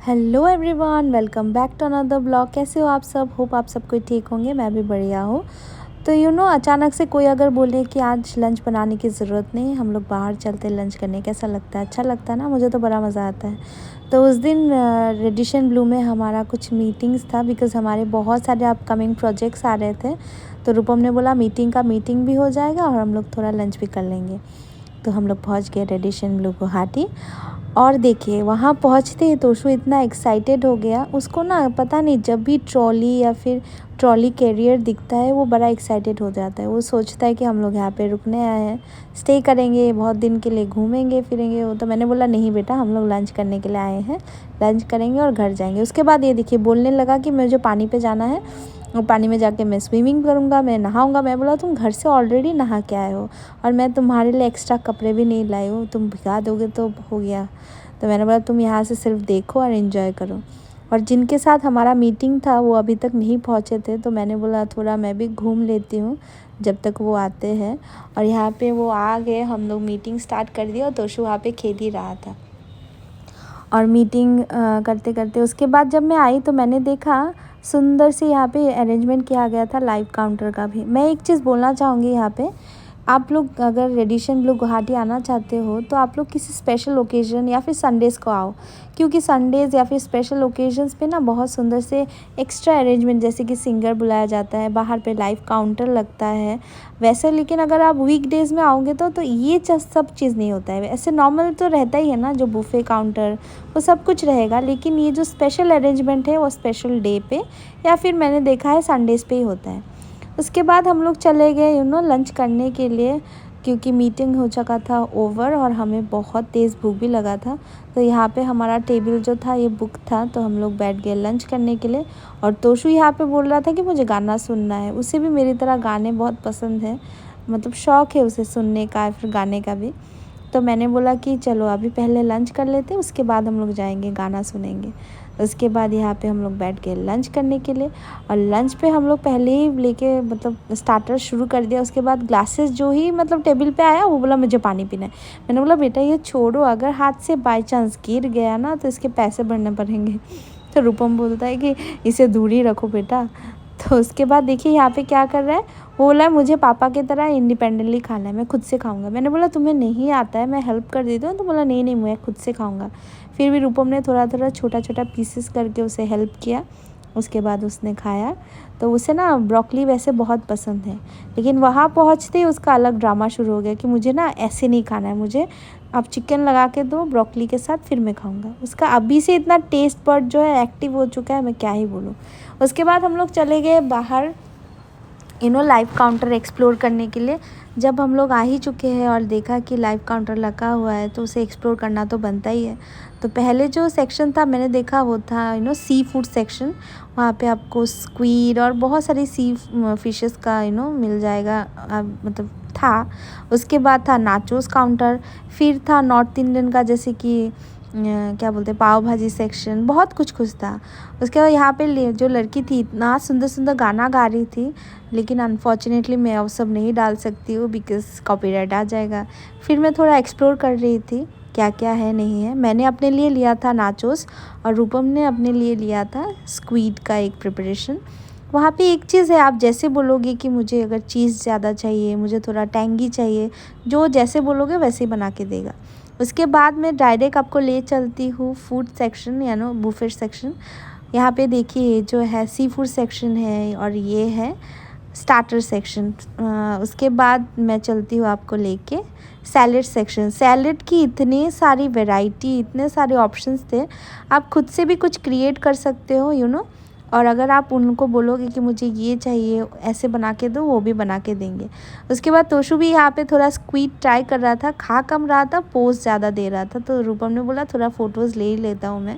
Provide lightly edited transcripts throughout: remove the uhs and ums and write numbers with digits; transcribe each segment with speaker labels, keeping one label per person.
Speaker 1: Hello everyone, welcome back to another blog. कैसे हो आप सब? होप आप सब कोई ठीक होंगे। मैं भी बढ़िया हूँ। तो अचानक से कोई अगर बोले कि आज लंच बनाने की ज़रूरत नहीं, हम लोग बाहर चलते लंच करने, कैसा लगता है? अच्छा लगता है ना? मुझे तो बड़ा मज़ा आता है। तो उस दिन रेडिशन ब्लू में हमारा कुछ मीटिंग्स था, बिकॉज़ हमारे बहुत सारे अपकमिंग प्रोजेक्ट्स आ रहे थे। तो रूपम ने बोला मीटिंग भी हो जाएगा और हम लोग थोड़ा लंच भी कर लेंगे। तो हम लोग पहुँच गए रेडिशन ब्लू गुवाहाटी। और देखिए वहाँ पहुँचते ही तोशु इतना एक्साइटेड हो गया। उसको ना पता नहीं, जब भी ट्रॉली या फिर ट्रॉली कैरियर दिखता है वो बड़ा एक्साइटेड हो जाता है। वो सोचता है कि हम लोग यहाँ पे रुकने आए हैं, स्टे करेंगे, बहुत दिन के लिए घूमेंगे फिरेंगे। वो तो मैंने बोला नहीं बेटा, हम लोग लंच करने के लिए आए हैं, लंच करेंगे और घर जाएंगे। उसके बाद ये देखिए बोलने लगा कि मुझे पानी पे जाना है और पानी में जाके मैं स्विमिंग करूँगा, मैं नहाऊँगा। मैं बोला तुम घर से ऑलरेडी नहा के आए हो और मैं तुम्हारे लिए एक्स्ट्रा कपड़े भी नहीं लाई हूँ, तुम भिगा दोगे तो हो गया। तो मैंने बोला तुम यहाँ से सिर्फ देखो और एंजॉय करो। और जिनके साथ हमारा मीटिंग था वो अभी तक नहीं पहुँचे थे, तो मैंने बोला थोड़ा मैं भी घूम लेती हूँ जब तक वो आते हैं। और यहाँ पे वो आ गए, हम लोग मीटिंग स्टार्ट कर दिया और तोशु वहाँ पे खेल ही रहा था। और मीटिंग करते करते उसके बाद जब मैं आई तो मैंने देखा सुंदर से यहाँ पे अरेंजमेंट किया गया था लाइव काउंटर का भी। मैं एक चीज़ बोलना चाहूँगी यहाँ पे, आप लोग अगर रेडिशन ब्लू गुवाहाटी आना चाहते हो तो आप लोग किसी स्पेशल ओकेज़न या फिर संडेज़ को आओ, क्योंकि संडेज़ या फिर स्पेशल ओकेज़न्स पे ना बहुत सुंदर से एक्स्ट्रा अरेंजमेंट, जैसे कि सिंगर बुलाया जाता है, बाहर पे लाइव काउंटर लगता है वैसे। लेकिन अगर आप वीकडेज़ में आओगे तो ये सब चीज़ नहीं होता है। ऐसे नॉर्मल तो रहता ही है ना, जो बुफ़े काउंटर वो सब कुछ रहेगा, लेकिन ये जो स्पेशल अरेंजमेंट है वो स्पेशल डे पे या फिर मैंने देखा है संडेज़ पे ही होता है। उसके बाद हम लोग चले गए लंच करने के लिए, क्योंकि मीटिंग हो चुका था ओवर और हमें बहुत तेज़ भूख भी लगा था। तो यहाँ पे हमारा टेबल जो था ये बुक था, तो हम लोग बैठ गए लंच करने के लिए। और तोशु यहाँ पे बोल रहा था कि मुझे गाना सुनना है। उसे भी मेरी तरह गाने बहुत पसंद है, मतलब शौक़ है उसे सुनने का फिर गाने का भी। तो मैंने बोला कि चलो अभी पहले लंच कर लेते हैं, उसके बाद हम लोग जाएंगे गाना सुनेंगे। उसके बाद यहाँ पे हम लोग बैठ गए लंच करने के लिए। और लंच पे हम लोग पहले ही लेके मतलब स्टार्टर शुरू कर दिया। उसके बाद ग्लासेस जो ही मतलब टेबल पे आया वो बोला मुझे पानी पीना है। मैंने बोला बेटा ये छोड़ो, अगर हाथ से बाय चांस गिर गया ना तो इसके पैसे भरने पड़ेंगे। तो रूपम बोलता है कि इसे दूर ही रखो बेटा। तो उसके बाद देखिए यहाँ पे क्या कर रहा है, वो बोला मुझे पापा की तरह इंडिपेंडेंटली खाना है, मैं खुद से खाऊंगा। मैंने बोला तुम्हें नहीं आता है, मैं हेल्प कर देती हूँ। तो बोला नहीं नहीं मैं खुद से खाऊंगा। फिर भी रूपम ने थोड़ा थोड़ा छोटा छोटा पीसेस करके उसे हेल्प किया। उसके बाद उसने खाया। तो उसे ना ब्रोकली वैसे बहुत पसंद है, लेकिन वहाँ पहुँचते ही उसका अलग ड्रामा शुरू हो गया कि मुझे ना ऐसे नहीं खाना है, मुझे आप चिकन लगा के दो ब्रोकली के साथ फिर मैं खाऊंगा। उसका अभी से इतना टेस्ट बड जो है एक्टिव हो चुका है, मैं क्या ही बोलूँ। उसके बाद हम लोग चले गए बाहर लाइव काउंटर एक्सप्लोर करने के लिए। जब हम लोग आ ही चुके हैं और देखा कि लाइव काउंटर लगा हुआ है तो उसे एक्सप्लोर करना तो बनता ही है। तो पहले जो सेक्शन था मैंने देखा वो था सी फूड सेक्शन। वहाँ पे आपको स्क्वीड और बहुत सारी सी फिशेस का मिल जाएगा, मतलब था। उसके बाद था नाचोस काउंटर, फिर था नॉर्थ इंडियन का, जैसे कि क्या बोलते हैं पाव भाजी सेक्शन, बहुत कुछ था। उसके बाद यहाँ पे जो लड़की थी इतना सुंदर सुंदर गाना गा रही थी, लेकिन अनफॉर्चुनेटली मैं वो सब नहीं डाल सकती हूँ बिकॉज़ कॉपीराइट आ जाएगा। फिर मैं थोड़ा एक्सप्लोर कर रही थी क्या क्या है नहीं है। मैंने अपने लिए लिया था नाचोस और रूपम ने अपने लिए लिया था स्क्वीड का एक प्रिपरेशन। वहाँ पे एक चीज़ है, आप जैसे बोलोगे कि मुझे अगर चीज़ ज़्यादा चाहिए, मुझे थोड़ा टैंगी चाहिए, जो जैसे बोलोगे वैसे ही बना के देगा। उसके बाद मैं डायरेक्ट आपको ले चलती हूँ फूड सेक्शन बुफे सेक्शन। यहाँ पे देखिए जो है सी फूड सेक्शन है और ये है स्टार्टर सेक्शन। उसके बाद मैं चलती हूँ आपको लेके सैलेड सेक्शन। सैलेड की इतनी सारी वैरायटी, इतने सारे ऑप्शंस थे, आप खुद से भी कुछ क्रिएट कर सकते हो और अगर आप उनको बोलोगे कि मुझे ये चाहिए ऐसे बना के दो, वो भी बना के देंगे। उसके बाद तोशु भी यहाँ पे थोड़ा स्क्वीड ट्राई कर रहा था, खा कम रहा था, पोज ज़्यादा दे रहा था। तो रूपम ने बोला थोड़ा फ़ोटोज़ ले ही लेता हूँ मैं,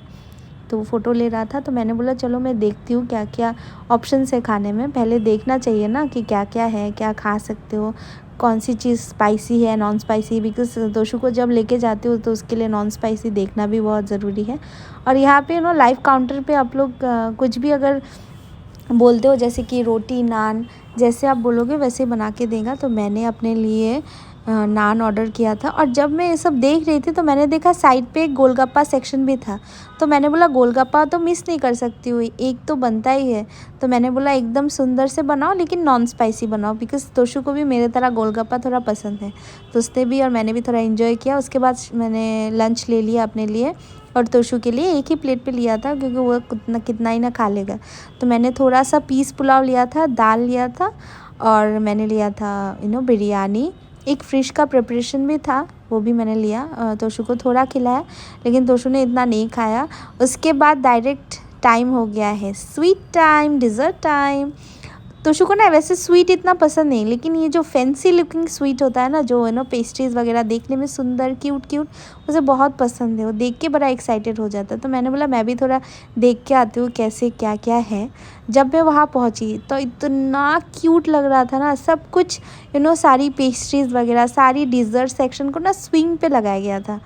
Speaker 1: तो वो फ़ोटो ले रहा था। तो मैंने बोला चलो मैं देखती हूँ क्या क्या ऑप्शंस है खाने में, पहले देखना चाहिए ना कि क्या क्या है, क्या खा सकते हो, कौन सी चीज़ स्पाइसी है नॉन स्पाइसी, बिकॉज़ तोशु को जब लेके जाती हूँ तो उसके लिए नॉन स्पाइसी देखना भी बहुत ज़रूरी है। और यहाँ पे लाइव काउंटर पे आप लोग कुछ भी अगर बोलते हो, जैसे कि रोटी नान, जैसे आप बोलोगे वैसे बना के देगा। तो मैंने अपने लिए नान ऑर्डर किया था। और जब मैं ये सब देख रही थी तो मैंने देखा साइड पे एक गोलगप्पा सेक्शन भी था। तो मैंने बोला गोलगप्पा तो मिस नहीं कर सकती हुई, एक तो बनता ही है। तो मैंने बोला एकदम सुंदर से बनाओ लेकिन नॉन स्पाइसी बनाओ, बिकॉज़ तोशु को भी मेरे तरह गोलगप्पा थोड़ा पसंद है। तो उसने भी और मैंने भी थोड़ा एंजॉय किया। उसके बाद मैंने लंच ले लिया अपने लिए और तोशु के लिए एक ही प्लेट पे लिया था, क्योंकि वो कितना ही ना खा लेगा। तो मैंने थोड़ा सा पीस पुलाव लिया था, दाल लिया था और मैंने लिया था बिरयानी। एक फ़िश का प्रिपरेशन भी था, वो भी मैंने लिया। तोशु को थोड़ा खिलाया लेकिन तोशु ने इतना नहीं खाया। उसके बाद डायरेक्ट टाइम हो गया है sweet time, dessert time. Toshu को ना वैसे स्वीट इतना पसंद नहीं, लेकिन ये जो फैंसी लुकिंग स्वीट होता है ना, जो पेस्ट्रीज़ वगैरह देखने में सुंदर क्यूट क्यूट, उसे बहुत पसंद है। वो देख के बड़ा एक्साइटेड हो जाता है। तो मैंने बोला मैं भी थोड़ा देख के आती हूँ कैसे क्या क्या है। जब मैं वहाँ पहुँची तो इतना क्यूट लग रहा था ना सब कुछ, सारी पेस्ट्रीज़ वगैरह, सारी डिज़र्ट सेक्शन को ना स्विंग पे लगाया गया था।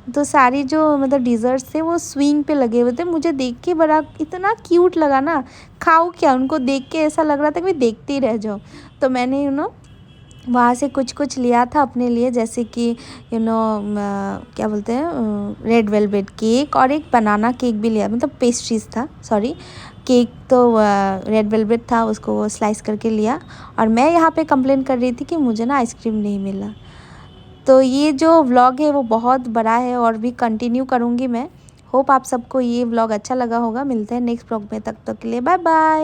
Speaker 1: तो सारी जो मतलब डिज़र्ट्स थे वो स्विंग पे लगे हुए थे। मुझे देख के बड़ा इतना क्यूट लगा ना, खाऊँ क्या, उनको देख के ऐसा लग रहा था कि मैं देखती रह जाऊँ। तो मैंने वहाँ से कुछ कुछ लिया था अपने लिए, जैसे कि क्या बोलते हैं, रेड वेलवेट केक और एक बनाना केक भी लिया, मतलब पेस्ट्रीज़ था, सॉरी। केक तो रेड वेलवेट था, उसको वो स्लाइस करके लिया। और मैं यहाँ पे कंप्लेन कर रही थी कि मुझे ना आइसक्रीम नहीं मिला। तो ये जो व्लॉग है वो बहुत बड़ा है और भी कंटिन्यू करूँगी मैं। होप आप सबको ये व्लॉग अच्छा लगा होगा। मिलते हैं नेक्स्ट व्लॉग में, तब तक के लिए बाय बाय।